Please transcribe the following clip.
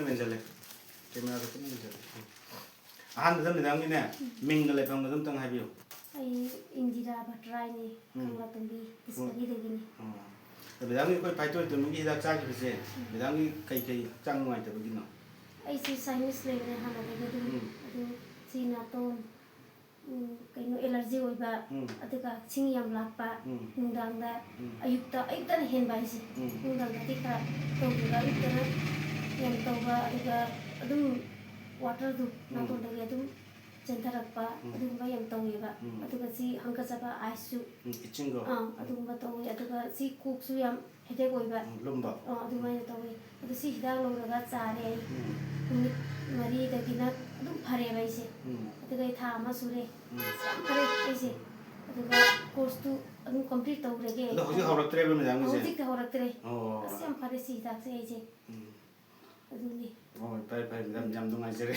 ꯂꯩꯖꯜꯂꯦ ꯀꯦꯃꯦꯔꯥꯗ ꯄꯨꯟꯅ ꯂꯩꯖꯜꯂꯦ ꯑꯍꯥꯟꯕꯗ ꯃꯦꯗꯥꯝꯒꯤꯅꯦ ꯃꯤꯡꯒ ꯂꯩꯐꯝꯒ ꯑꯝꯇꯪ ꯍꯥꯏꯕꯤꯌꯨ ꯑꯩ ꯏꯟꯗꯤꯔꯥ ꯚꯠꯇ꯭ꯔꯥꯏꯅꯤ ꯀꯪꯂꯥꯇꯣꯝꯕꯤ ꯗꯤꯁꯄꯔꯤꯗꯒꯤꯅꯤ ꯃꯦꯗꯥꯝꯒꯤ ꯑꯩꯈꯣꯏ ꯐꯥꯏꯇꯣꯏꯇꯣꯃꯤꯒꯤ ꯍꯤꯗꯥꯛ ꯆꯥꯈꯤꯕꯁꯦ ꯃꯦꯗꯥꯝꯒꯤ ꯀꯩ ꯍꯛꯆꯥꯡ ꯅꯨꯡꯉꯥꯏꯇꯕꯒꯤꯅꯣ ꯑꯩꯁꯤ ꯁꯥꯏꯅꯁ ꯂꯩꯕꯅꯦ ꯍꯥꯟꯅꯗꯒꯤ ꯑꯗꯨ ꯁꯤ ꯅꯥꯇꯣꯟ ꯀꯩꯅꯣ ꯑꯦꯂꯔꯖꯤ ꯑꯣꯏꯕ ꯑꯗꯨꯒ ꯁꯤꯡ ꯌꯥꯝ ꯂꯥꯛꯄ ꯅꯨꯡꯗꯥꯡꯗ ꯑꯌꯨꯛꯇꯅ ꯍꯦꯟꯕ ꯍꯥꯏꯁꯦ ꯅꯨꯡꯗꯥꯡꯗꯗꯤ ꯈꯔ ꯇꯧꯗꯦꯕ ꯑꯌꯨꯛꯇꯅ ꯌꯥꯝ ꯇꯧꯕ ꯑꯗꯨꯒ ꯑꯗꯨꯝ ꯋꯥꯇꯔꯗꯨ ꯅꯥꯇꯣꯟꯗꯒꯤ ꯑꯗꯨꯝ ꯆꯦꯟꯊꯔꯛꯄ ꯑꯗꯨꯒꯨꯝꯕ ꯌꯥꯝ ꯇꯧꯋꯦꯕ ꯑꯗꯨꯒ ꯁꯤ ꯍꯪꯀꯠꯆꯕ ꯑꯥꯏꯁꯁꯨ ꯏꯆꯤꯡꯗꯣ ꯑꯗꯨꯒꯨꯝꯕ ꯇꯧꯋꯤ ꯑꯗꯨꯒ ꯁꯤ ꯀꯣꯛꯁꯨ ꯌꯥꯝ ꯍꯦꯗꯦꯛ ꯑꯣꯏꯕ ꯂꯨꯝꯕ ꯑꯗꯨꯃꯥꯏꯅ ꯇꯧꯋꯤ ꯑꯗꯨ ꯁꯤ ꯍꯤꯗꯥꯛ ꯂꯧꯔꯒ ꯆꯥꯔꯦ ꯑꯩ ꯅꯨꯃꯤꯠ 4ꯗꯒꯤꯅ ꯑꯗꯨꯝ ꯐꯔꯦꯕ ꯑꯩꯁꯦ ꯑꯗꯨꯒ ꯑꯩ ꯊꯥ 1 ꯁꯨꯔꯦ ꯌꯥꯝ ꯐꯔꯦ ꯑꯩꯁꯦ ꯑꯗꯨꯒ ꯀꯣꯔꯁꯇꯨ ꯑꯗꯨꯝ ꯀꯝꯄ꯭ꯂꯤꯠ ꯇꯧꯔꯒꯦ ꯑꯗꯣ ꯍꯧꯖꯤꯛ ꯍꯧꯔꯛꯇ꯭ꯔꯦꯕ ꯃꯦꯗꯥꯝꯒꯤꯁꯦ ꯍꯧꯖꯤꯛꯇꯤ ꯍꯧꯔꯛꯇ꯭ꯔꯦ ꯑꯣ ꯑꯁ ꯌꯥꯝ ꯐꯔꯦ ꯁꯤ ꯍꯤꯗꯥꯛꯁꯦ ꯑꯩꯁꯦ ꯑꯗꯨꯅꯤ ꯍꯣꯏ ꯐꯔꯦ ꯃꯦꯗꯥꯝ ꯌꯥꯝ ꯅꯨꯡꯉꯥꯏꯖꯔꯦ